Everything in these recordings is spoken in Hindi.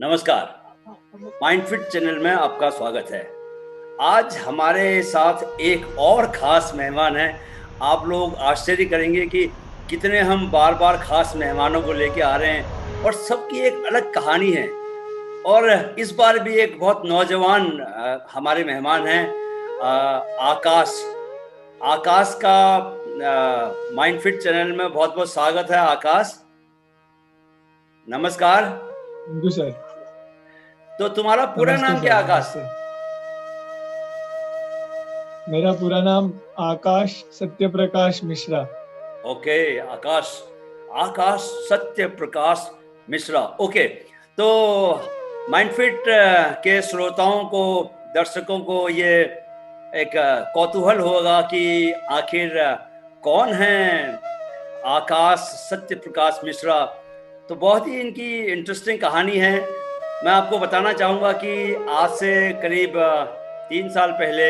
नमस्कार। माइंडफिट चैनल में आपका स्वागत है। आज हमारे साथ एक और ख़ास मेहमान हैं। आप लोग आश्चर्य करेंगे कि कितने हम बार-बार ख़ास मेहमानों को लेके आ रहे हैं और सबकी एक अलग कहानी है। और इस बार भी एक बहुत नौजवान हमारे मेहमान हैं, आकाश। आकाश का माइंडफिट चैनल में बहुत-बहुत स्वागत है आकाश। नमस्कार। Thank you sir. तो तुम्हारा पूरा नमस्ते नाम क्या सर। है आकाश? नमस्ते। मेरा पूरा नाम आकाश सत्यप्रकाश मिश्रा। ओके, आकाश। आकाश सत्य प्रकाश मिश्रा। ओके, तो माइंडफिट के श्रोताओं को, दर्शकों को ये एक कौतूहल होगा कि आखिर कौन है आकाश सत्य प्रकाश मिश्रा। तो बहुत ही इनकी इंटरेस्टिंग कहानी है। मैं आपको बताना चाहूँगा कि आज से करीब 3 साल पहले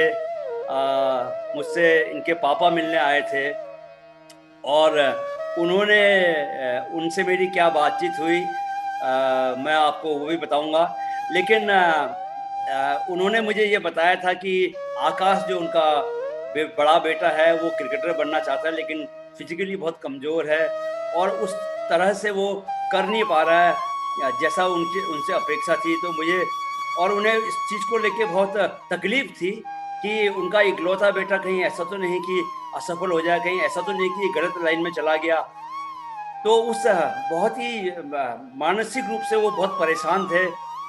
मुझसे इनके पापा मिलने आए थे और उन्होंने उनसे मेरी क्या बातचीत हुई मैं आपको वो भी बताऊँगा। लेकिन उन्होंने मुझे ये बताया था कि आकाश जो उनका बड़ा बेटा है वो क्रिकेटर बनना चाहता है, लेकिन फिजिकली बहुत कमज़ोर है और उस तरह से वो कर नहीं पा रहा है जैसा उनकी उनसे अपेक्षा थी। तो मुझे और उन्हें इस चीज़ को लेके बहुत तकलीफ़ थी कि उनका इकलौता बेटा कहीं ऐसा तो नहीं कि असफल हो जाए, कहीं ऐसा तो नहीं कि गलत लाइन में चला गया। तो उस बहुत ही मानसिक रूप से वो बहुत परेशान थे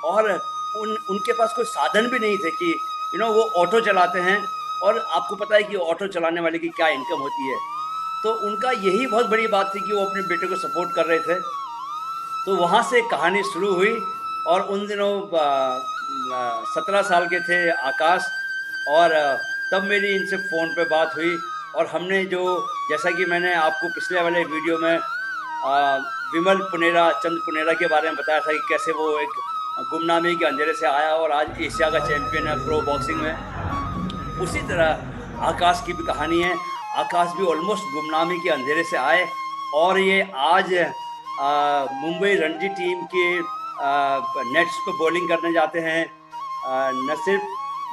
और उनके पास कोई साधन भी नहीं थे कि वो ऑटो चलाते हैं और आपको पता है कि ऑटो चलाने वाले की क्या इनकम होती है। तो उनका यही बहुत बड़ी बात थी कि वो अपने बेटे को सपोर्ट कर रहे थे। तो वहाँ से कहानी शुरू हुई और उन दिनों 17 साल के थे आकाश और तब मेरी इनसे फ़ोन पे बात हुई और हमने जो, जैसा कि मैंने आपको पिछले वाले वीडियो में विमल पुनेरा, चंद पुनेरा के बारे में बताया था कि कैसे वो एक गुमनामी के अंधेरे से आया और आज एशिया का चैंपियन है प्रो बॉक्सिंग में। उसी तरह आकाश की भी कहानी है। आकाश भी ऑलमोस्ट गुमनामी के अंधेरे से आए और ये आज मुंबई रणजी टीम के नेट्स पे बॉलिंग करने जाते हैं।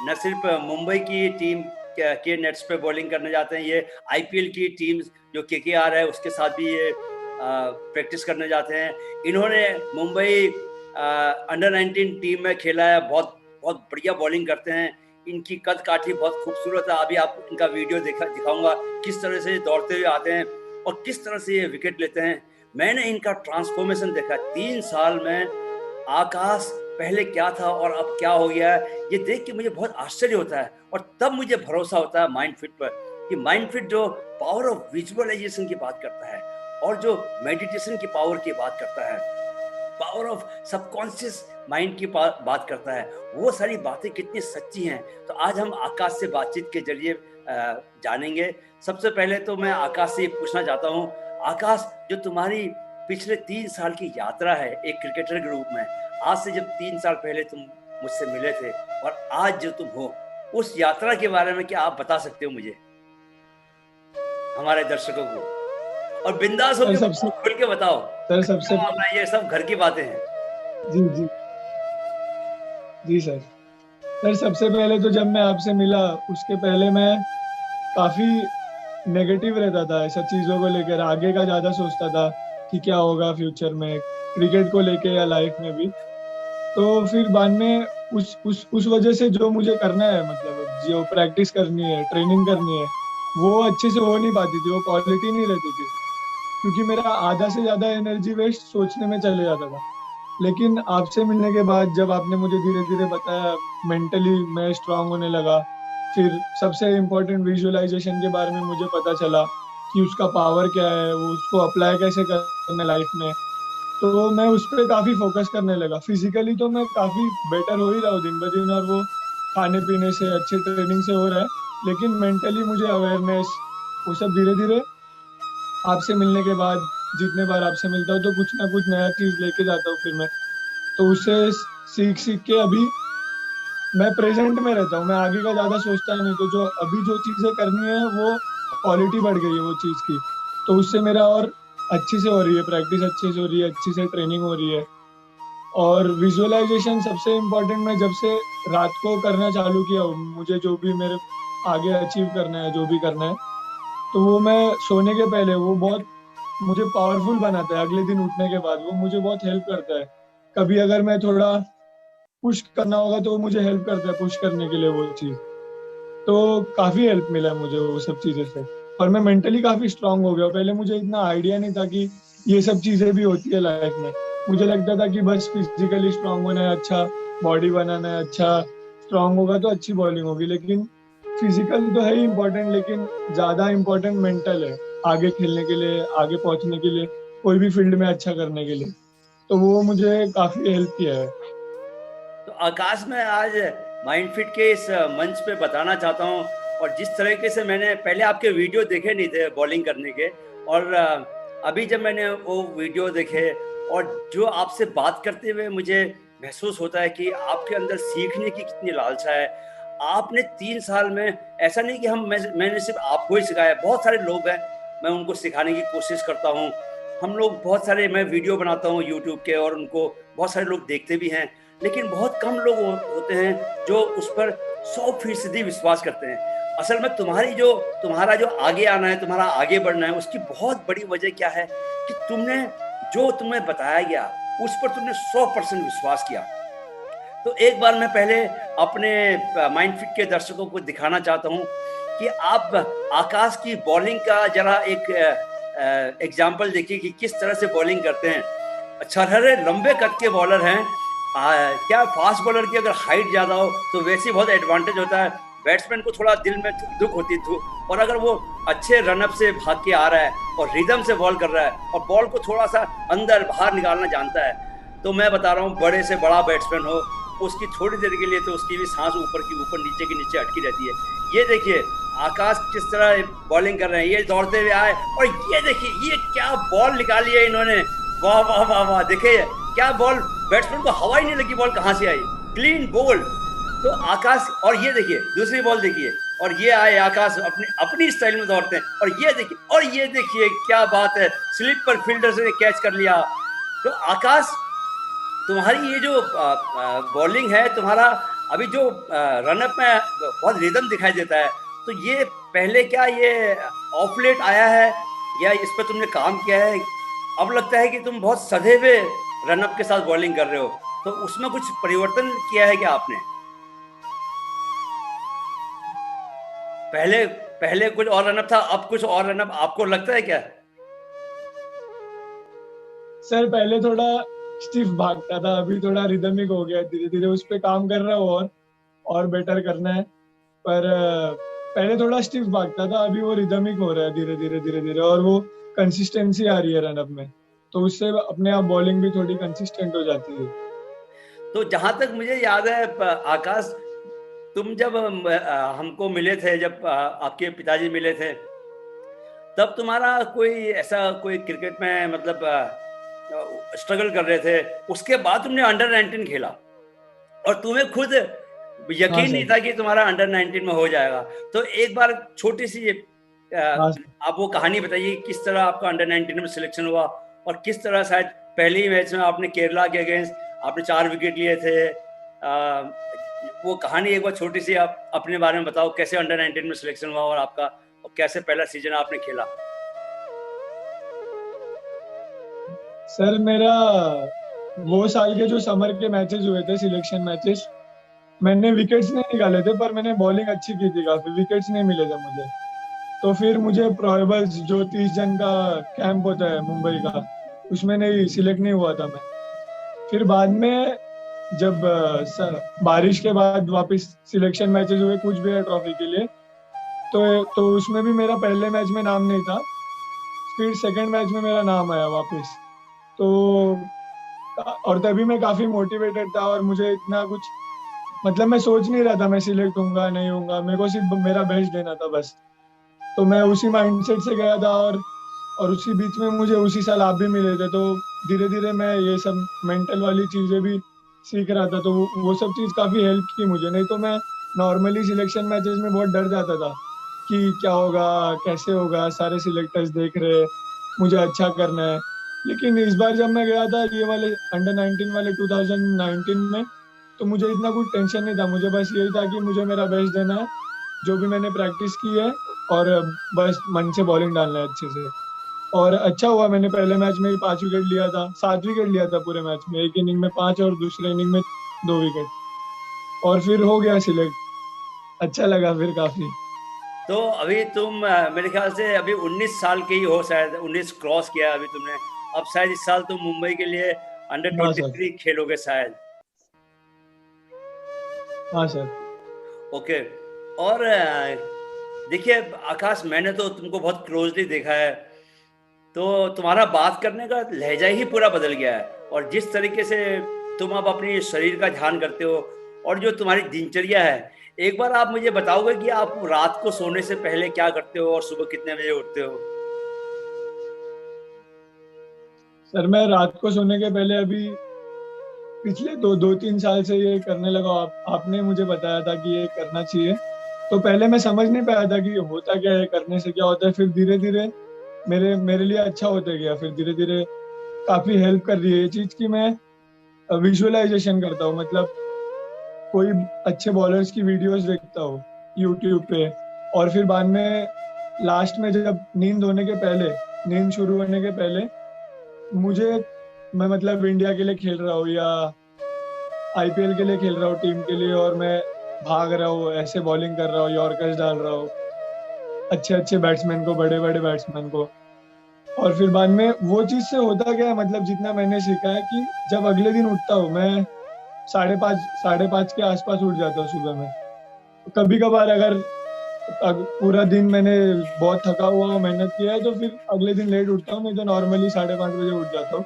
न सिर्फ मुंबई की टीम के नेट्स पे बॉलिंग करने जाते हैं, ये आईपीएल की टीम जो केकेआर है उसके साथ भी ये प्रैक्टिस करने जाते हैं। इन्होंने मुंबई अंडर 19 टीम में खेला है। बहुत बहुत बढ़िया बॉलिंग करते हैं। इनकी कद काठी बहुत खूबसूरत है। अभी आपको इनका वीडियो दिखाऊंगा किस तरह से दौड़ते हुए आते हैं और किस तरह से ये विकेट लेते हैं। मैंने इनका ट्रांसफॉर्मेशन देखा 3 साल में। आकाश पहले क्या था और अब क्या हो गया है, ये देख के मुझे बहुत आश्चर्य होता है और तब मुझे भरोसा होता है माइंडफिट पर कि माइंडफिट जो पावर ऑफ विजुअलाइजेशन की बात करता है और जो मेडिटेशन की पावर की बात करता है, पावर ऑफ सबकॉन्शियस माइंड की बात करता है, वो सारी बातें कितनी सच्ची हैं। तो आज हम आकाश से बातचीत के जरिए जानेंगे। सबसे पहले तो मैं आकाश से पूछना चाहता हूँ, आकाश, जो तुम्हारी पिछले 3 साल की यात्रा है एक क्रिकेटर के रूप में, आज से जब 3 साल पहले तुम मुझसे मिले थे और आज जो तुम हो, उस यात्रा के बारे में क्या आप बता सकते हो मुझे, हमारे दर्शकों को? और बिंदास सर होके सबसे खुल के बताओ। सर सबसे ये सब घर की बातें हैं। जी जी जी सर। सर सबसे पहले तो जब मैं आपसे मिला उसके पहले मैं काफी नेगेटिव रहता था, ऐसा चीजों को लेकर आगे का ज्यादा सोचता था कि क्या होगा फ्यूचर में क्रिकेट को लेके या लाइफ में भी। तो फिर बाद में उस वजह से जो मुझे करना है, मतलब जो प्रैक्टिस करनी है, ट्रेनिंग करनी है, वो अच्छे से हो नहीं पाती थी, वो क्वालिटी नहीं रहती थी, क्योंकि मेरा आधा से ज्यादा एनर्जी वेस्ट सोचने में चले जाता था। लेकिन आपसे मिलने के बाद जब आपने मुझे धीरे धीरे बताया, मेंटली मैं स्ट्रांग होने लगा। फिर सबसे इम्पोर्टेंट विजुअलाइजेशन के बारे में मुझे पता चला कि उसका पावर क्या है, वो उसको अप्लाई कैसे करना है लाइफ में। तो मैं उस पर काफी फोकस करने लगा। फिजिकली तो मैं काफी बेटर हो ही रहा हूँ दिन ब दिन, और वो खाने पीने से, अच्छे ट्रेनिंग से हो रहा है। लेकिन मेंटली मुझे अवेयरनेस, वो सब धीरे धीरे आपसे मिलने के बाद, जितने बार आपसे मिलता हूँ तो कुछ ना कुछ नया चीज लेके जाता हूँ फिर मैं। तो उससे सीख सीख के अभी मैं प्रेजेंट में रहता हूँ, मैं आगे का ज्यादा सोचता नहीं। तो जो अभी जो चीजें करनी है वो क्वालिटी बढ़ गई है वो चीज की। तो उससे मेरा और अच्छी से हो रही है प्रैक्टिस, अच्छे से हो रही है, अच्छी से ट्रेनिंग हो रही है। और विजुअलाइजेशन सबसे इम्पोर्टेंट, मैं जब से रात को करना चालू किया हूँ, मुझे जो भी मेरे आगे अचीव करना है, जो भी करना है, तो वो मैं सोने के पहले वो बहुत मुझे पावरफुल बनाता है। अगले दिन उठने के बाद वो मुझे बहुत हेल्प करता है। कभी अगर मैं थोड़ा पुश करना होगा तो वो मुझे हेल्प करता है पुश करने के लिए वो चीज़। तो काफी हेल्प मिला है मुझे वो सब चीजें से। और मैं मेंटली काफी स्ट्रांग हो गया। पहले मुझे इतना आइडिया नहीं था कि ये सब चीजें भी होती है लाइफ में। मुझे लगता था कि बस फिजिकली स्ट्रांग होना है, अच्छा बॉडी बनाना है, अच्छा स्ट्रांग होगा तो अच्छी बॉलिंग होगी। लेकिन फिजिकल तो है ही इम्पोर्टेंट, लेकिन ज्यादा इम्पोर्टेंट मेंटल है आगे खेलने के लिए, आगे पहुंचने के लिए, कोई भी फील्ड में अच्छा करने के लिए। तो वो मुझे काफी हेल्प किया है। तो आकाश, मैं आज माइंडफिट के इस मंच पे बताना चाहता हूँ, और जिस तरीके से मैंने पहले आपके वीडियो देखे नहीं थे बॉलिंग करने के, और अभी जब मैंने वो वीडियो देखे और जो आपसे बात करते हुए मुझे महसूस होता है कि आपके अंदर सीखने की कितनी लालसा है। आपने 3 साल में, ऐसा नहीं कि मैंने सिर्फ आपको ही सिखाया, बहुत सारे लोग हैं, मैं उनको सिखाने की कोशिश करता हूँ। हम लोग बहुत सारे, मैं वीडियो बनाता हूँ यूट्यूब के और उनको बहुत सारे लोग देखते भी हैं, लेकिन बहुत कम लोग होते हैं जो उस पर 100% विश्वास करते हैं। असल में तुम्हारा जो आगे आना है, तुम्हारा आगे बढ़ना है, उसकी बहुत बड़ी वजह क्या है कि जो तुम्हें बताया गया उस पर तुमने 100% विश्वास किया। तो एक बार मैं पहले अपने माइंडफिट के दर्शकों को दिखाना चाहता हूँ कि आप आकाश की बॉलिंग का जरा एक एग्जाम्पल देखिए कि किस तरह से बॉलिंग करते हैं। छरहरे लंबे कद के बॉलर हैं। क्या फास्ट बॉलर की अगर हाइट ज्यादा हो तो वैसे बहुत एडवांटेज होता है, बैट्समैन को थोड़ा दिल में दुख होती थी। और अगर वो अच्छे रनअप से भाग के आ रहा है और रिदम से बॉल कर रहा है और बॉल को थोड़ा सा अंदर बाहर निकालना जानता है, तो मैं बता रहा हूँ, बड़े से बड़ा बैट्समैन हो, उसकी थोड़ी देर के लिए तो उसकी भी सांस ऊपर की ऊपर, नीचे की नीचे अटकी रहती है। ये देखिए आकाश किस तरह बॉलिंग कर रहे हैं, ये दौड़ते हुए आए और ये देखिए ये क्या बॉल निकाली है इन्होंने। वाह वाह वाह वाह, देखिए क्या बॉल, बैट्समैन को हवा ही नहीं लगी, बॉल कहाँ से आई, क्लीन बोल्ड। तो आकाश, और ये देखिए दूसरी बॉल देखिए, और ये आए आकाश अपनी अपनी स्टाइल में दौड़ते हैं, और ये देखिए क्या बात है, स्लिप पर फील्डर से कैच कर लिया। तो आकाश, तुम्हारी ये जो बॉलिंग है, तुम्हारा अभी जो रनअप में बहुत रिदम दिखाई देता है, तो ये पहले क्या ये ऑफ लेट आया है या इस पर तुमने काम किया है? अब लगता है कि तुम बहुत सधे हुए रनअप के साथ बॉलिंग कर रहे हो, तो उसमें कुछ परिवर्तन किया है क्या आपने? पहले पहले कुछ और रनअप था, अब कुछ और रनअप आपको लगता है क्या? सर पहले थोड़ा स्टिफ भागता था, अभी थोड़ा रिदमिक हो गया, धीरे धीरे उस पे काम कर रहा हूँ और बेटर करना है। पर पहले थोड़ा स्टिफ भागता था, अभी वो रिदमिक हो रहा है धीरे धीरे धीरे धीरे, और वो कंसिस्टेंसी आ रही है रनअप में, तो उससे अपने आप बॉलिंग भी थोड़ी कंसिस्टेंट हो जाती है। तो जहां तक मुझे याद है आकाश, तुम जब हमको मिले थे, जब आपके पिताजी मिले थे, तब तुम्हारा कोई ऐसा कोई क्रिकेट में मतलब स्ट्रगल कर रहे थे, उसके बाद तुमने अंडर 19 खेला और तुम्हें खुद हाँ यकीन नहीं सर। था कि तुम्हारा अंडर 19 में हो जाएगा। तो एक बार छोटी सी हाँ सर। आप वो कहानी बताइए, किस तरह आपका अंडर 19 में सिलेक्शन हुआ और किस तरह शायद पहले ही मैच में आपने केरला के अगेंस्ट आपने 4 विकेट लिए थे। वो कहानी एक बार छोटी सी आप अपने बारे में बताओ, कैसे अंडर 19 में सिलेक्शन हुआ और आपका, और कैसे पहला सीजन आपने खेला। सर मेरा वो साल के जो समर के मैचेस हुए थे, सिलेक्शन मैचेस, मैंने विकेट्स नहीं निकाले थे, पर मैंने बॉलिंग अच्छी की थी, काफी विकेट्स नहीं मिले थे मुझे। तो फिर मुझे प्रोबेबल्स जो 30 जन का कैंप होता है मुंबई का, उसमें नहीं सिलेक्ट नहीं हुआ था मैं। फिर बाद में जब बारिश के बाद वापस सिलेक्शन मैचेस हुए कुछ भी ट्रॉफी के लिए, तो उसमें भी मेरा पहले मैच में नाम नहीं था। फिर सेकंड मैच में मेरा नाम आया वापस। तो और तभी मैं काफी मोटिवेटेड था, और मुझे इतना कुछ, मतलब मैं सोच नहीं रहा था मैं सिलेक्ट होऊंगा नहीं होऊंगा, मेरे को सिर्फ मेरा बेस्ट देना था बस। तो मैं उसी माइंडसेट से गया था, और उसी बीच में मुझे उसी साल आप भी मिले थे, तो धीरे धीरे मैं ये सब मेंटल वाली चीजें भी सीख रहा था। तो वो सब चीज काफी हेल्प की मुझे। नहीं तो मैं नॉर्मली सिलेक्शन मैचेस में बहुत डर जाता था कि क्या होगा, कैसे होगा, सारे सिलेक्टर्स देख रहे, मुझे अच्छा करना है। लेकिन इस बार जब मैं गया था ये वाले अंडर 19 वाले 2019 में, तो मुझे इतना कुछ टेंशन नहीं था। मुझे बस यही था कि मुझे मेरा बेस्ट देना है, जो भी मैंने प्रैक्टिस की है, और बस मन से बॉलिंग डालना है अच्छे से। और अच्छा हुआ, मैंने पहले मैच में ही 5 विकेट लिया था, 7 विकेट लिया था पूरे मैच में, एक इनिंग में 5 और दूसरे इनिंग में 2 विकेट, और फिर हो गया सिलेक्ट। अच्छा लगा फिर काफी। तो अभी तुम मेरे ख्याल से अभी 19 साल के ही हो, शायद 19 क्रॉस किया अभी तुमने। अब शायद इस साल तुम मुंबई के लिए अंडर हाँ सर। 23 खेलोगे शायद। हाँ सर। ओके। और देखिए आकाश, मैंने तो तुमको बहुत क्लोजली देखा है, तो तुम्हारा बात करने का लहजा ही पूरा बदल गया है। और जिस तरीके से तुम अब अपने शरीर का ध्यान करते हो और जो तुम्हारी दिनचर्या है, एक बार आप मुझे बताओगे कि आप रात को सोने से पहले क्या करते हो और सुबह कितने बजे उठते हो? सर मैं रात को सोने के पहले अभी पिछले 2-3 साल से ये करने लगा। आपने मुझे बताया था कि ये करना चाहिए, तो पहले मैं समझ नहीं पाया था कि होता क्या है, करने से क्या होता है। फिर धीरे धीरे मेरे मेरे लिए अच्छा होते गया। फिर धीरे धीरे काफी हेल्प कर रही है ये चीज कि मैं विजुअलाइजेशन करता हूँ। मतलब कोई अच्छे बॉलर्स की वीडियोस देखता हूँ यूट्यूब पे, और फिर बाद में लास्ट में जब नींद होने के पहले, नींद शुरू होने के पहले मुझे, मैं मतलब इंडिया के लिए खेल रहा हूँ या आईपीएल के लिए खेल रहा हूँ टीम के लिए, और मैं भाग रहा हूँ, ऐसे बॉलिंग कर रहा हूँ, यॉर्कर्स डाल रहा हूँ अच्छे अच्छे बैट्समैन को, बड़े बड़े बैट्समैन को। और फिर बाद में वो चीज से होता क्या है, मतलब जितना मैंने सीखा है कि जब अगले दिन उठता हूँ मैं 5:30 के आसपास उठ जाता हूँ सुबह में। कभी कभार अगर पूरा दिन मैंने बहुत थका हुआ हूँ, मेहनत किया है, तो फिर अगले दिन लेट उठता हूँ, नहीं तो नॉर्मली 5:30 बजे उठ जाता हूँ।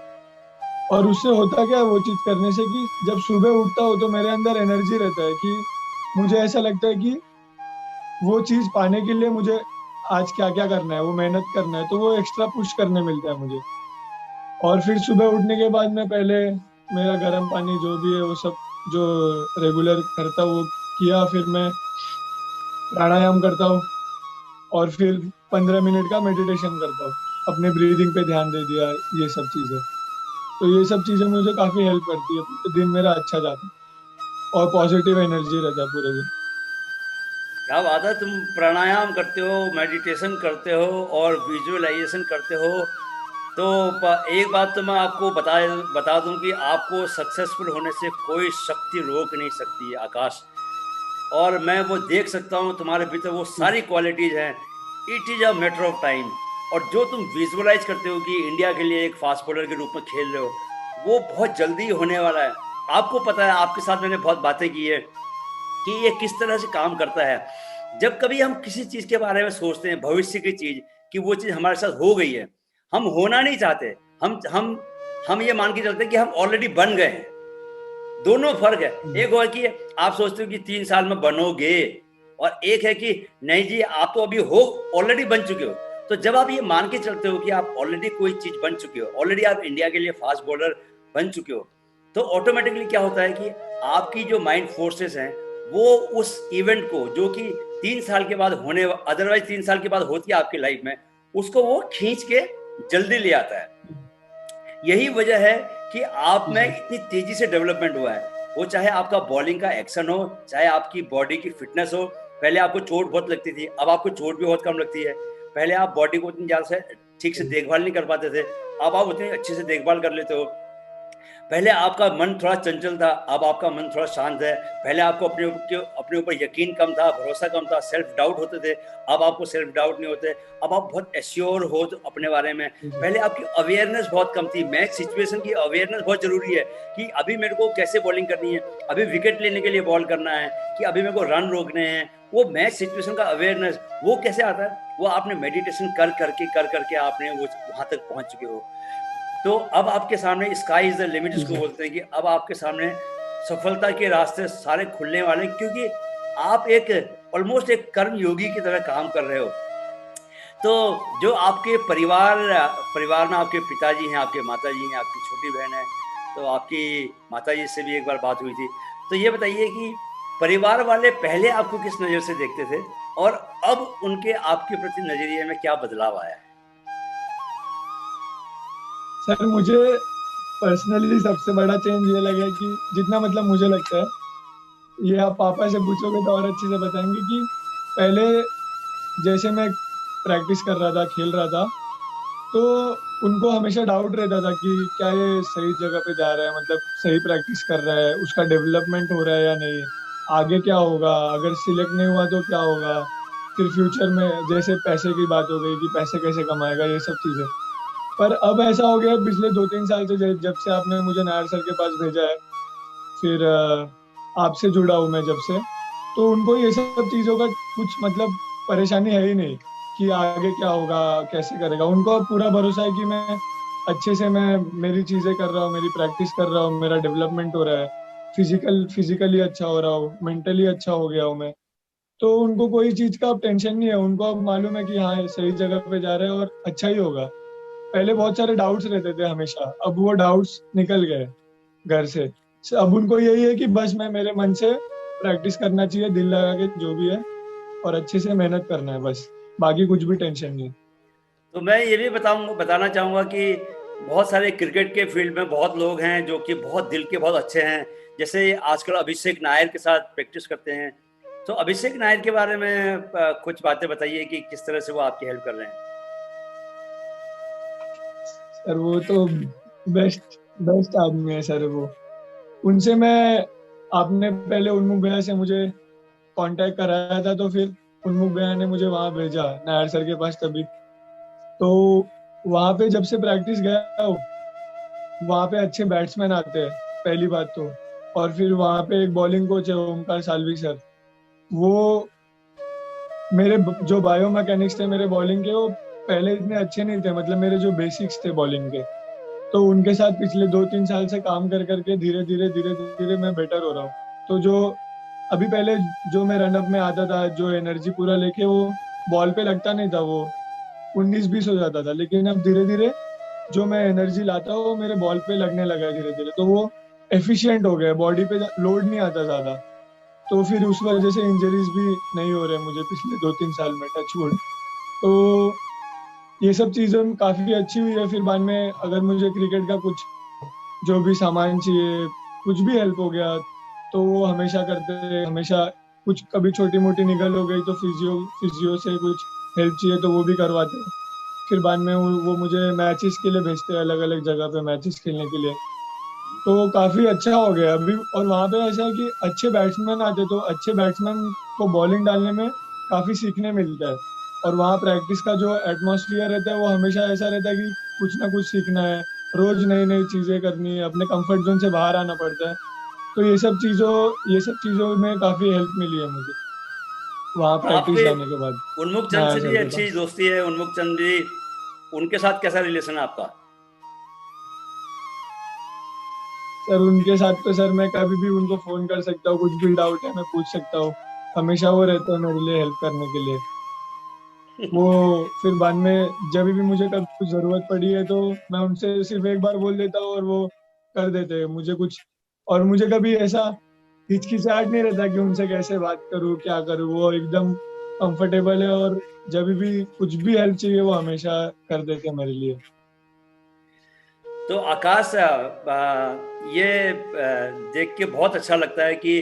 और उससे होता क्या है वो चीज करने से, कि जब सुबह उठता हूँ तो मेरे अंदर एनर्जी रहता है, कि मुझे ऐसा लगता है कि वो चीज पाने के लिए मुझे आज क्या क्या करना है, वो मेहनत करना है, तो वो एक्स्ट्रा पुश करने मिलता है मुझे। और फिर सुबह उठने के बाद मैं पहले मेरा गर्म पानी जो भी है वो सब जो रेगुलर करता हूँ वो किया, फिर मैं प्राणायाम करता हूँ, और फिर 15 मिनट का मेडिटेशन करता हूँ, अपने ब्रीदिंग पे ध्यान दे दिया, ये सब चीजें। तो ये सब चीजें मुझे काफी हेल्प करती है, पूरे दिन मेरा अच्छा जाता है और पॉजिटिव एनर्जी रहता है पूरे दिन। क्या बात है, तुम प्राणायाम करते हो, मेडिटेशन करते हो और विजुअलाइजेशन करते हो। तो एक बात तो मैं आपको बता दूं कि आपको सक्सेसफुल होने से कोई शक्ति रोक नहीं सकती, आकाश। और मैं वो देख सकता हूँ तुम्हारे भीतर वो सारी क्वालिटीज़ हैं। It is a matter of time. और जो तुम विजुअलाइज करते हो कि इंडिया के लिए एक फास्ट बॉलर के रूप में खेल रहे हो, वो बहुत जल्दी होने वाला है। आपको पता है, आपके साथ मैंने बहुत बातें की है कि ये किस तरह से काम करता है। जब कभी हम किसी चीज़ के बारे में सोचते हैं, भविष्य की चीज़, कि वो चीज़ हमारे साथ हो गई है, हम होना नहीं चाहते। हम ये मान के चलते हैं कि हम ऑलरेडी बन गए हैं। दोनों फर्क है। एक और कि आप सोचते हो कि 3 साल में बनोगे, और एक है कि नहीं जी, आप तो अभी हो, ऑलरेडी बन चुके हो। तो जब आप ये मान के चलते हो कि आप ऑलरेडी कोई चीज बन चुके हो, ऑलरेडी आप इंडिया के लिए फास्ट बॉलर बन चुके हो, तो ऑटोमेटिकली क्या होता है कि आपकी जो माइंड फोर्सेस हैं, वो उस इवेंट को, जो कि 3 साल के बाद होने, अदरवाइज 3 साल के बाद होती है आपकी लाइफ में, उसको वो खींच के जल्दी ले आता है। यही वजह है कि आप में जी इतनी तेजी से डेवलपमेंट हुआ है। वो चाहे आपका बॉलिंग का एक्शन हो, चाहे आपकी बॉडी की फिटनेस हो। पहले आपको चोट बहुत लगती थी, अब आपको चोट भी बहुत कम लगती है। पहले आप बॉडी को उतनी ज्यादा से ठीक से सर। देखभाल नहीं कर पाते थे, अब आप उतनी अच्छे से देखभाल कर लेते हो। पहले आपका मन थोड़ा चंचल था, अब आपका मन थोड़ा शांत है। पहले आपको अपने ऊपर यकीन कम था, भरोसा कम था, सेल्फ डाउट होते थे, अब आपको सेल्फ डाउट नहीं होते। अब आप बहुत एश्योर हो तो अपने बारे में। जी पहले आपकी अवेयरनेस बहुत कम थी, मैच सिचुएशन की अवेयरनेस बहुत जरूरी है, कि अभी मेरे को कैसे बॉलिंग करनी है, अभी विकेट लेने के लिए बॉल करना है, कि अभी मेरे को रन रोकने हैं। वो मैच सिचुएशन का अवेयरनेस वो कैसे आता है? वो आपने मेडिटेशन कर करके आपने वो वहां तक पहुंच चुके हो। तो अब आपके सामने स्काई इज द लिमिट, जी इसको सर। बोलते हैं, कि अब आपके सामने सफलता के रास्ते सारे खुलने वाले हैं, क्योंकि आप एक ऑलमोस्ट एक कर्म योगी की तरह काम कर रहे हो। तो जो आपके परिवार में आपके पिताजी हैं, आपके माताजी हैं, आपकी छोटी बहन है, तो आपकी माताजी से भी एक बार बात हुई थी। तो ये बताइए कि परिवार वाले पहले आपको किस नज़र से देखते थे, और अब उनके आपके प्रति नजरिए में क्या बदलाव आया है? सर मुझे पर्सनली सबसे बड़ा चेंज ये लगा कि जितना मतलब मुझे लगता है, ये आप पापा से पूछोगे तो और अच्छे से बताएंगे कि पहले जैसे मैं प्रैक्टिस कर रहा था, खेल रहा था, तो उनको हमेशा डाउट रहता था कि क्या ये सही जगह पे जा रहा है, मतलब सही प्रैक्टिस कर रहा है, उसका डेवलपमेंट हो रहा है या नहीं, आगे क्या होगा, अगर सिलेक्ट नहीं हुआ तो क्या होगा, फिर फ्यूचर में जैसे पैसे की बात हो गई कि पैसे कैसे कमाएगा, ये सब चीजें। पर अब ऐसा हो गया पिछले 2-3 साल से, जब से आपने मुझे नायर सर के पास भेजा है, फिर आपसे जुड़ा हूँ मैं जब से, तो उनको ये सब चीज़ों का कुछ मतलब परेशानी है ही नहीं कि आगे क्या होगा, कैसे करेगा। उनको अब पूरा भरोसा है कि मैं अच्छे से, मैं मेरी चीज़ें कर रहा हूँ, मेरी प्रैक्टिस कर रहा हूँ, मेरा डेवलपमेंट हो रहा है, फिजिकली अच्छा हो रहा हूँ, मेंटली अच्छा हो गया हूँ मैं। तो उनको कोई चीज़ का अब टेंशन नहीं है, उनको अब मालूम है कि हाँ ये सही जगह पे जा रहे हैं और अच्छा ही होगा। पहले बहुत सारे डाउट्स रहते थे हमेशा, अब वो डाउट्स निकल गए घर से। अब उनको यही है कि बस मैं मेरे मन से प्रैक्टिस करना चाहिए, दिल लगा के जो भी है, और अच्छे से मेहनत करना है बस, बाकी कुछ भी टेंशन नहीं। तो मैं ये भी बताना चाहूँगा कि बहुत सारे क्रिकेट के फील्ड में बहुत लोग हैं जो कि बहुत दिल के बहुत अच्छे हैं। जैसे आजकल अभिषेक नायर के साथ प्रैक्टिस करते हैं। तो अभिषेक नायर के बारे में कुछ बातें बताइए कि किस तरह से वो आपकी हेल्प कर रहे हैं? सर वो तो बेस्ट बेस्ट आदमी है सर वो। उनसे मैं, आपने पहले उन्मुख भैया से मुझे कांटेक्ट कराया था, तो फिर उन्मुख भैया ने मुझे वहां भेजा नायर सर के पास तभी। तो वहां पे जब से प्रैक्टिस गया हूँ, वहां पे अच्छे बैट्समैन आते हैं पहली बात तो, और फिर वहां पे एक बॉलिंग कोच है ओमकार साल्वी सर। वो मेरे जो बायो मैकेनिक्स थे मेरे बॉलिंग के, वो पहले इतने अच्छे नहीं थे, मतलब मेरे जो बेसिक्स थे बॉलिंग के, तो उनके साथ पिछले 2-3 साल से काम कर करके धीरे धीरे मैं बेटर हो रहा हूँ। तो जो अभी पहले जो मैं रनअप में आता था, जो एनर्जी पूरा लेके वो बॉल पे लगता नहीं था, वो 19-20 हो जाता था, लेकिन अब धीरे धीरे जो मैं एनर्जी लाता हूँ वो मेरे बॉल पे लगने लगा है धीरे धीरे, तो वो एफिशिएंट हो गया, बॉडी पे लोड नहीं आता ज्यादा। तो फिर उस वजह से इंजरीज भी नहीं हो रहे मुझे पिछले 2-3 साल में, टच वुड। तो ये सब चीजें काफी अच्छी हुई है। फिर बाद में अगर मुझे क्रिकेट का कुछ जो भी सामान चाहिए, कुछ भी हेल्प हो गया, तो वो हमेशा करते हैं, हमेशा। कुछ कभी छोटी मोटी निगल हो गई तो फिजियो फिजियो से कुछ हेल्प चाहिए तो वो भी करवाते हैं। फिर बाद में वो मुझे मैचेस के लिए भेजते हैं, अलग अलग जगह पे मैचेस खेलने के लिए। तो काफी अच्छा हो गया अभी। और वहां पे ऐसा है कि अच्छे बैट्समैन आते, तो अच्छे बैट्समैन को बॉलिंग डालने में काफी सीखने मिलता है। और वहाँ प्रैक्टिस का जो एटमॉस्फियर रहता है वो हमेशा ऐसा रहता है कि कुछ ना कुछ सीखना है, रोज नई नई चीजें करनी है, अपने कंफर्ट जोन से बाहर आना पड़ता है। तो ये सब चीजों में काफी हेल्प मिली है मुझे वहाँ तो प्रैक्टिस आपके जाने के बाद, उन्मुख चंद नायर से सर भी के अच्छी पास। दोस्ती है। उन्मुख चंद जी, उनके साथ कैसा रिलेशन है आपका? सर उनके साथ तो सर मैं कभी भी उनको फोन कर सकता हूँ, कुछ भी डाउट है मैं पूछ सकता हूँ, हमेशा वो रहते हैं मेरे लिए हेल्प करने के लिए। वो फिर बाद में जब भी मुझे कभी कुछ जरूरत पड़ी है तो मैं उनसे सिर्फ एक बार बोल देता हूँ और वो कर देते हैं मुझे कुछ। और मुझे कभी ऐसा हिचकिचाहट नहीं रहता कि उनसे कैसे बात करूँ, क्या करूँ, वो एकदम कंफर्टेबल है, और जब भी कुछ भी हेल्प चाहिए वो हमेशा कर देते हैं मेरे लिए। तो आकाश, ये देख के बहुत अच्छा लगता है कि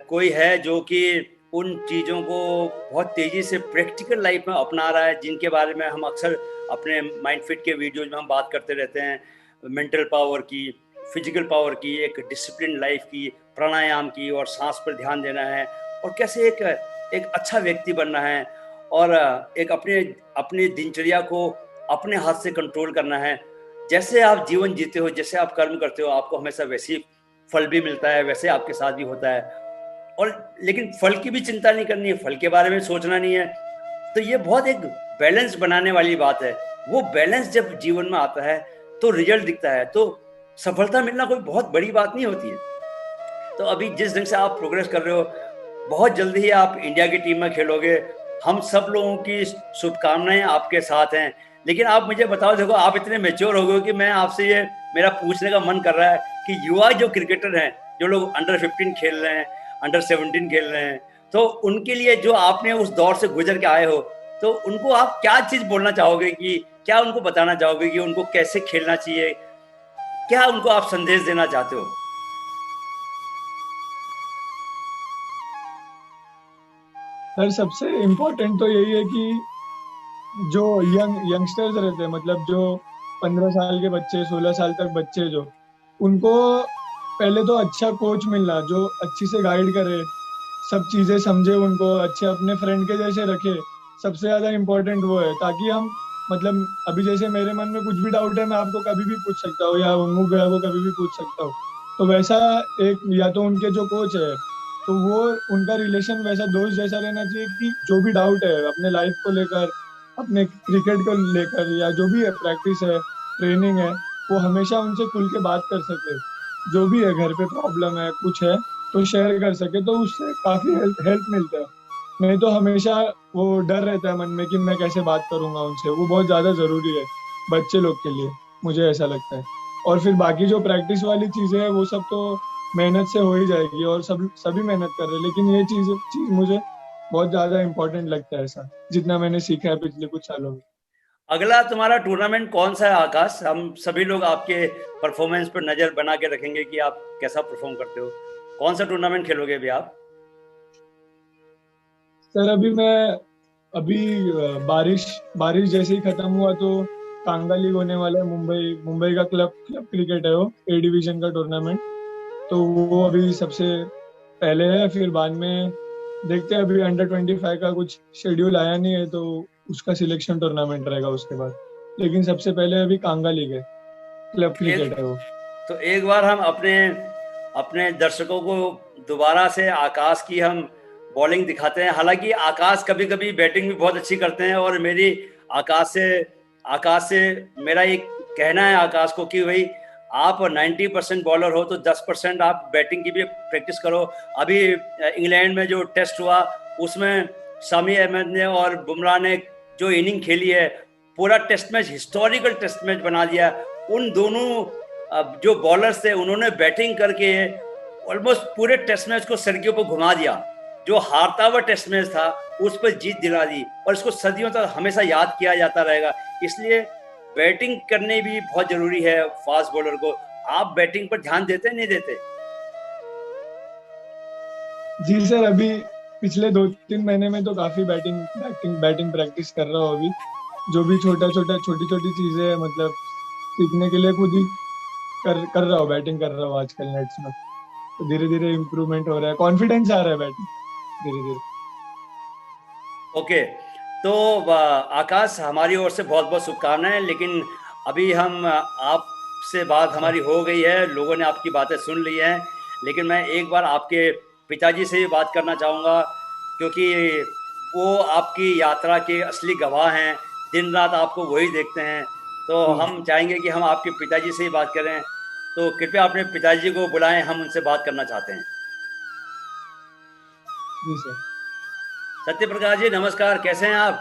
कोई है जो कि उन चीज़ों को बहुत तेज़ी से प्रैक्टिकल लाइफ में अपना रहा है, जिनके बारे में हम अक्सर अपने माइंड फिट के वीडियोज में हम बात करते रहते हैं। मेंटल पावर की, फिजिकल पावर की, एक डिसिप्लिन लाइफ की, प्राणायाम की, और सांस पर ध्यान देना है, और कैसे एक एक अच्छा व्यक्ति बनना है, और एक अपने अपने दिनचर्या को अपने हाथ से कंट्रोल करना है। जैसे आप जीवन जीते हो, जैसे आप कर्म करते हो, आपको हमेशा वैसे ही फल भी मिलता है, वैसे आपके साथ भी होता है। और लेकिन फल की भी चिंता नहीं करनी है, फल के बारे में सोचना नहीं है। तो ये बहुत एक बैलेंस बनाने वाली बात है। वो बैलेंस जब जीवन में आता है तो रिजल्ट दिखता है, तो सफलता मिलना कोई बहुत बड़ी बात नहीं होती है। तो अभी जिस ढंग से आप प्रोग्रेस कर रहे हो, बहुत जल्दी ही आप इंडिया की टीम में खेलोगे। हम सब लोगों की शुभकामनाएं आपके साथ हैं। लेकिन आप मुझे बताओ, देखो आप इतने मेच्योर हो गए कि मैं आपसे ये मेरा पूछने का मन कर रहा है कि युवा जो क्रिकेटर हैं, जो लोग अंडर 15 खेल रहे हैं, अंडर 17 खेल रहे हैं, तो उनके लिए जो आपने उस दौर से गुजर के आए हो, तो उनको आप क्या चीज बोलना चाहोगे कि क्या उनको बताना चाहोगे कि उनको कैसे खेलना चाहिए? क्या उनको आप संदेश देना चाहते हो? सर सबसे इम्पोर्टेंट तो यही है कि जो यंगस्टर्स रहते हैं, मतलब जो 15 साल के बच्चे, 16 साल तक बच्चे, जो उनको पहले तो अच्छा कोच मिलना जो अच्छी से गाइड करे, सब चीजें समझे, उनको अच्छे अपने फ्रेंड के जैसे रखे। सबसे ज्यादा इम्पोर्टेंट वो है, ताकि हम, मतलब अभी जैसे मेरे मन में कुछ भी डाउट है, मैं आपको कभी भी पूछ सकता हूँ, या उन्मुख भैया को कभी भी पूछ सकता हूँ। तो वैसा एक, या तो उनके जो कोच है, तो वो, उनका रिलेशन वैसा दोस्त जैसा रहना चाहिए कि जो भी डाउट है अपने लाइफ को लेकर, अपने क्रिकेट को लेकर, या जो भी है, प्रैक्टिस है, ट्रेनिंग है, वो हमेशा उनसे खुल के बात कर सके। जो भी है, घर पे प्रॉब्लम है, कुछ है, तो शेयर कर सके, तो उससे काफी हेल्प हेल्प मिलता है। नहीं तो हमेशा वो डर रहता है मन में कि मैं कैसे बात करूंगा उनसे, वो बहुत ज्यादा जरूरी है बच्चे लोग के लिए, मुझे ऐसा लगता है। और फिर बाकी जो प्रैक्टिस वाली चीजें हैं, वो सब तो मेहनत से हो ही जाएगी, और सब सभी मेहनत कर रहे हैं, लेकिन ये चीज मुझे बहुत ज्यादा इंपॉर्टेंट लगता है, ऐसा जितना मैंने सीखा है पिछले कुछ सालों में। अगला तुम्हारा टूर्नामेंट कौन सा है आकाश? हम सभी लोग आपके परफॉर्मेंस पर नजर बना के रखेंगे कि आप कैसा परफॉर्म करते हो। कौन सा टूर्नामेंट खेलोगे अभी आप? सर अभी बारिश बारिश जैसे ही खत्म हुआ तो कांगा लीग होने वाला है। मुंबई मुंबई का क्लब क्लब क्रिकेट है, वो ए डिवीजन का टूर्नामेंट। तो वो अभी सबसे पहले है, फिर बाद में देखते हैं। अभी अंडर 25 का कुछ शेड्यूल आया नहीं है, तो उसका सिलेक्शन टूर्नामेंट रहेगा उसके बाद। लेकिन सबसे पहले अभी कांगा लीग है, क्लब एक क्रिकेट है वो। तो एक बार हम अपने अपने दर्शकों को दोबारा से आकाश की हम बॉलिंग दिखाते हैं। हालांकि आकाश कभी कभी बैटिंग भी बहुत अच्छी करते हैं, और मेरी आकाश से मेरा एक कहना है आकाश को कि भाई आप 90% बॉलर हो, तो 10% आप बैटिंग की भी प्रैक्टिस करो। अभी इंग्लैंड में जो टेस्ट हुआ, उसमें शामी अहमद ने और बुमराह ने जो इनिंग खेली है, पूरा test match historical test match बना दिया। उन दोनों जो बॉलर्स थे, उन्होंने बैटिंग करके ऑलमोस्ट पूरे टेस्ट मैच को सड़कियों पर घुमा दिया। जो हारता हुआ टेस्ट मैच था, उस पर जीत दिला दी, और इसको सदियों तक हमेशा याद किया जाता रहेगा। इसलिए बैटिंग करनी भी बहुत जरूरी है फास्ट बॉलर को। आप बैटिंग पर ध्यान देते नहीं देते? जी सर, अभी पिछले 2-3 महीने में तो काफी बैटिंग बैटिंग बैटिंग प्रैक्टिस कर रहा हूँ अभी। जो भी छोटी छोटी चीजें हैं, मतलब सीखने के लिए खुद ही कर रहा हूँ, बैटिंग कर रहा हूँ आजकल नेट्स में। तो धीरे धीरे इम्प्रूवमेंट हो रहा है, कॉन्फिडेंस आ रहा है बैटिंग धीरे धीरे। ओके, तो आकाश, हमारी ओर से बहुत बहुत शुभकामनाएं। लेकिन अभी हम आपसे बात हमारी हो गई है, लोगों ने आपकी बातें सुन ली हैं, लेकिन मैं एक बार आपके पिताजी से भी बात करना चाहूँगा, क्योंकि वो आपकी यात्रा के असली गवाह हैं। दिन रात आपको वही देखते हैं। तो हम चाहेंगे कि हम आपके पिताजी से ही बात करें। तो कृपया अपने पिताजी को बुलाएं, हम उनसे बात करना चाहते हैं। जी सर। सत्य प्रकाश जी, नमस्कार, कैसे हैं आप?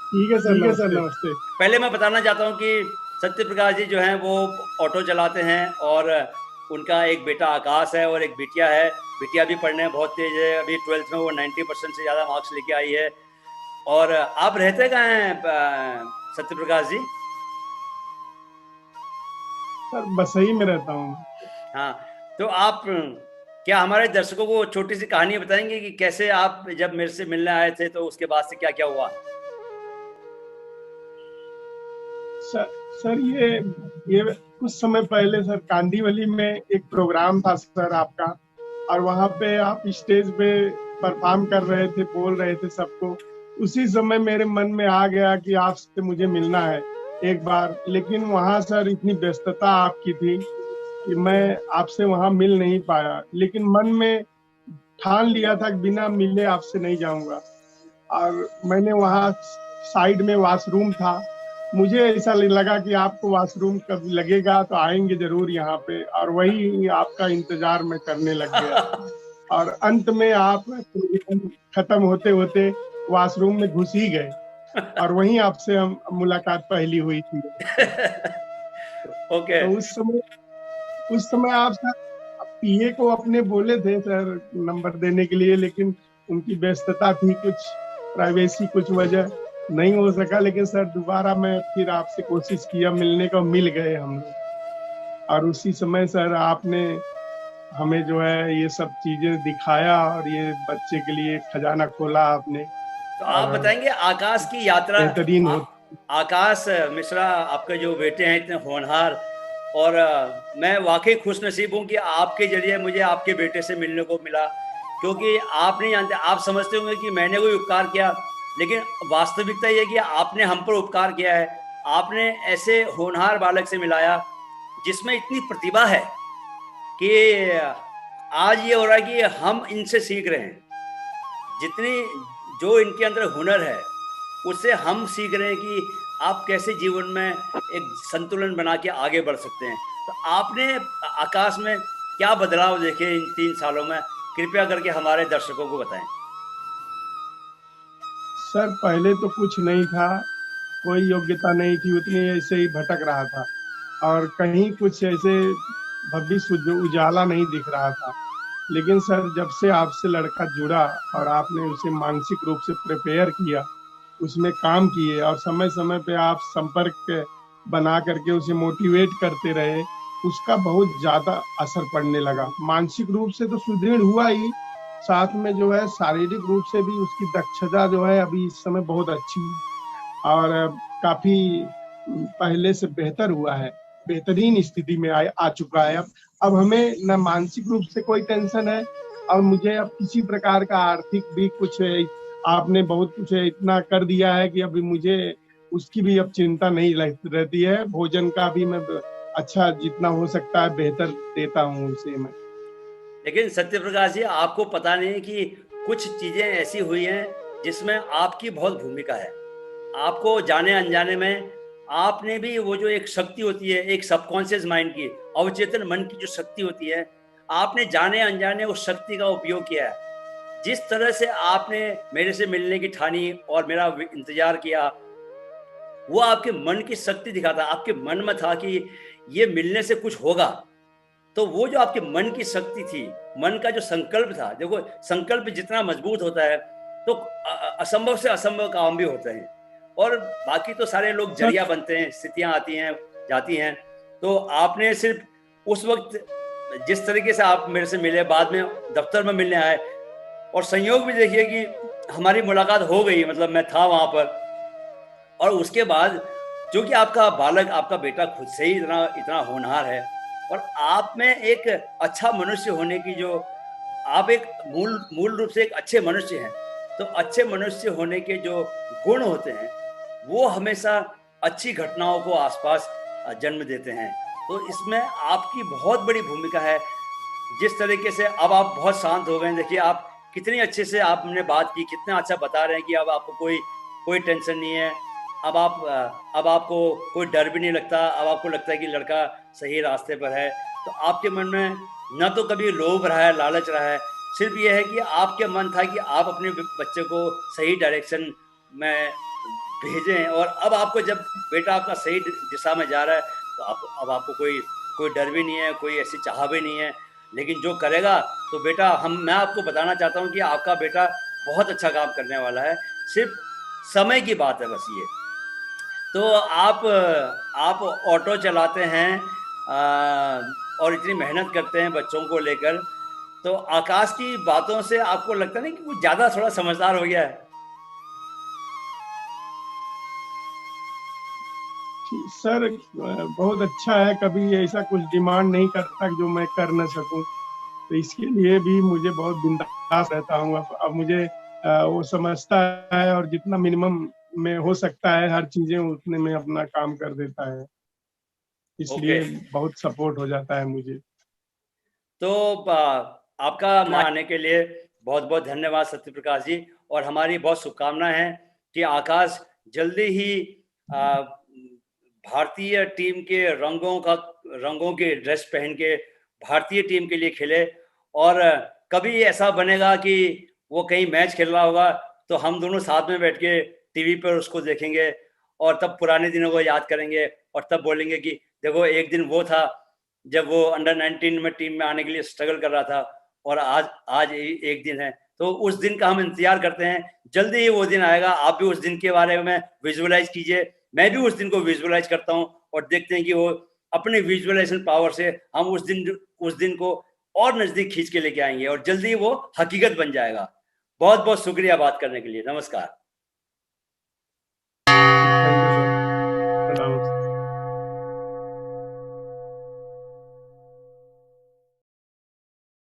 ठीक है सर, नमस्ते। नमस्ते। पहले मैं बताना चाहता हूँ कि सत्य प्रकाश जी जो हैं वो ऑटो चलाते हैं, और उनका एक बेटा आकाश है और एक बिटिया है। बिटिया भी पढ़ने में बहुत तेज है, अभी 12th में वो 90% से ज़्यादा मार्क्स लेके आई है। और आप रहते कहाँ हैं सत्य प्रकाश जी? सर बसई में रहता हूँ। हाँ, तो आप क्या हमारे दर्शकों को छोटी सी कहानी बताएंगे कि कैसे आप जब मेरे से मिलने आए थे, तो उसके बाद से क्या क्या हुआ? सर सर ये कुछ समय पहले सर कांदीवली में एक प्रोग्राम था सर आपका, और वहाँ पे आप स्टेज पे परफॉर्म कर रहे थे, बोल रहे थे सबको। उसी समय मेरे मन में आ गया कि आपसे मुझे मिलना है एक बार। लेकिन वहाँ सर इतनी व्यस्तता आपकी थी कि मैं आपसे वहाँ मिल नहीं पाया। लेकिन मन में ठान लिया था कि बिना मिले आपसे नहीं जाऊंगा। और मैंने वहाँ साइड में वॉशरूम था, मुझे ऐसा लगा कि आपको वॉशरूम कभी लगेगा तो आएंगे जरूर यहाँ पे, और वही आपका इंतजार मैं करने लग गया। और अंत में आप खत्म होते होते वॉशरूम में घुस ही गए, और वहीं आपसे हम मुलाकात पहली हुई थी। ओके। तो उस समय आप सर पीए को अपने बोले थे सर नंबर देने के लिए, लेकिन उनकी व्यस्तता थी, कुछ प्राइवेसी कुछ वजह, नहीं हो सका, लेकिन सर दोबारा मैं फिर आपसे कोशिश किया मिलने का, मिल गए हम लोग। और उसी समय सर आपने हमें जो है ये सब चीजें दिखाया और ये बच्चे के लिए खजाना खोला आपने। तो आप और बताएंगे आकाश की यात्रा। बेहतरीन हो। आकाश मिश्रा, आपके जो बेटे हैं इतने होनहार, और मैं वाकई खुश नसीब हूँ कि आपके जरिए मुझे आपके बेटे से मिलने को मिला, क्योंकि आप नहीं जानते, आप समझते होंगे कि मैंने कोई उपकार किया, लेकिन वास्तविकता ये है कि आपने हम पर उपकार किया है। आपने ऐसे होनहार बालक से मिलाया जिसमें इतनी प्रतिभा है कि आज ये हो रहा है कि हम इनसे सीख रहे हैं। जितनी जो इनके अंदर हुनर है उससे हम सीख रहे हैं कि आप कैसे जीवन में एक संतुलन बना के आगे बढ़ सकते हैं। तो आपने आकाश में क्या बदलाव देखे इन 3 सालों में, कृपया करके हमारे दर्शकों को बताएं। सर पहले तो कुछ नहीं था, कोई योग्यता नहीं थी उतनी, ऐसे ही भटक रहा था और कहीं कुछ ऐसे भविष्य जो उजाला नहीं दिख रहा था। लेकिन सर जब से आपसे लड़का जुड़ा और आपने उसे मानसिक रूप से प्रिपेयर किया, उसमें काम किए और समय समय पे आप संपर्क बना करके उसे मोटिवेट करते रहे, उसका बहुत ज्यादा असर पड़ने लगा। मानसिक रूप से तो सुदृढ़ हुआ ही, साथ में जो है शारीरिक रूप से भी उसकी दक्षता जो है अभी इस समय बहुत अच्छी है और काफी पहले से बेहतर हुआ है, बेहतरीन स्थिति में आ चुका है। अब हमें न मानसिक रूप से कोई टेंशन है और मुझे अब किसी प्रकार का आर्थिक भी कुछ आपने बहुत कुछ इतना कर दिया है कि अभी मुझे उसकी भी अब चिंता नहीं रहती है। भोजन का भी मैं अच्छा जितना हो सकता है बेहतर देता हूँ उसे मैं। लेकिन सत्य प्रकाश जी, आपको पता नहीं कि कुछ चीजें ऐसी हुई हैं जिसमें आपकी बहुत भूमिका है। आपको जाने अनजाने में आपने भी वो जो एक शक्ति होती है, एक सबकॉन्शियस माइंड की, अवचेतन मन की जो शक्ति होती है, आपने जाने अनजाने उस शक्ति का उपयोग किया है। जिस तरह से आपने मेरे से मिलने की ठानी और मेरा इंतजार किया, वो आपके मन की शक्ति दिखाता। आपके मन में था कि ये मिलने से कुछ होगा। तो वो जो आपके मन की शक्ति थी, मन का जो संकल्प था, देखो संकल्प जितना मजबूत होता है तो असंभव से असंभव काम भी होते हैं, और बाकी तो सारे लोग सर जरिया बनते हैं, स्थितियां आती हैं जाती हैं। तो आपने सिर्फ उस वक्त जिस तरीके से आप मेरे से मिले, बाद में दफ्तर में मिलने आए, और संयोग भी देखिए कि हमारी मुलाकात हो गई, मतलब मैं था वहां पर। और उसके बाद जो कि आपका बालक, आपका बेटा खुद से ही इतना इतना होनहार है, और आप में एक अच्छा मनुष्य होने की जो आप एक मूल मूल रूप से एक अच्छे मनुष्य हैं। तो अच्छे मनुष्य होने के जो गुण होते हैं वो हमेशा अच्छी घटनाओं को आसपास जन्म देते हैं। तो इसमें आपकी बहुत बड़ी भूमिका है। जिस तरीके से अब आप बहुत शांत हो गए हैं, देखिए आप कितनी अच्छे से आपने बात की, कितना अच्छा बता रहे हैं कि अब आपको कोई कोई टेंशन नहीं है। अब आपको कोई डर भी नहीं लगता। अब आपको लगता है कि लड़का सही रास्ते पर है। तो आपके मन में न तो कभी लोभ रहा है, लालच रहा है, सिर्फ ये है कि आपके मन था कि आप अपने बच्चे को सही डायरेक्शन में भेजें। और अब आपको जब बेटा आपका सही दिशा में जा रहा है तो अब आपको कोई कोई डर भी नहीं है, कोई ऐसी चाह भी नहीं है। लेकिन जो करेगा तो बेटा, मैं आपको बताना चाहता हूँ कि आपका बेटा बहुत अच्छा काम करने वाला है। सिर्फ समय की बात है बस ये। तो आप ऑटो चलाते हैं और इतनी मेहनत करते हैं बच्चों को लेकर, तो आकाश की बातों से आपको लगता नहीं कि कुछ ज्यादा थोड़ा समझदार हो गया है? सर बहुत अच्छा है, कभी ऐसा कुछ डिमांड नहीं करता जो मैं कर न सकूं, तो इसके लिए भी मुझे बहुत बिंदास रहता हूँ। अब मुझे वो समझता है और जितना मिनिमम में हो सकता है हर चीजें उतने में अपना काम कर देता है, ओके। इसलिए बहुत सपोर्ट हो जाता है मुझे। तो आपका आने के लिए बहुत बहुत धन्यवाद सत्य प्रकाश जी, और हमारी बहुत शुभकामनाएं हैं कि आकाश जल्दी ही आ, भारतीय टीम के रंगों के ड्रेस पहन के भारतीय टीम के लिए खेले। और कभी ऐसा बनेगा कि वो कहीं मैच खेल रहा होगा तो हम दोनों साथ में बैठ के टीवी पर उसको देखेंगे, और तब पुराने दिनों को याद करेंगे, और तब बोलेंगे कि देखो एक दिन वो था जब वो अंडर 19 में टीम में आने के लिए स्ट्रगल कर रहा था, और आज आज एक दिन है तो उस दिन का हम इंतजार करते हैं, जल्दी ही वो दिन आएगा। आप भी उस दिन के बारे में विजुअलाइज कीजिए, मैं भी उस दिन को विजुअलाइज करता हूँ, और देखते हैं कि वो अपने विजुअलाइजेशन पावर से हम उस दिन को और नजदीक खींच के लेके आएंगे, और जल्दी वो हकीकत बन जाएगा। बहुत बहुत शुक्रिया बात करने के लिए। नमस्कार।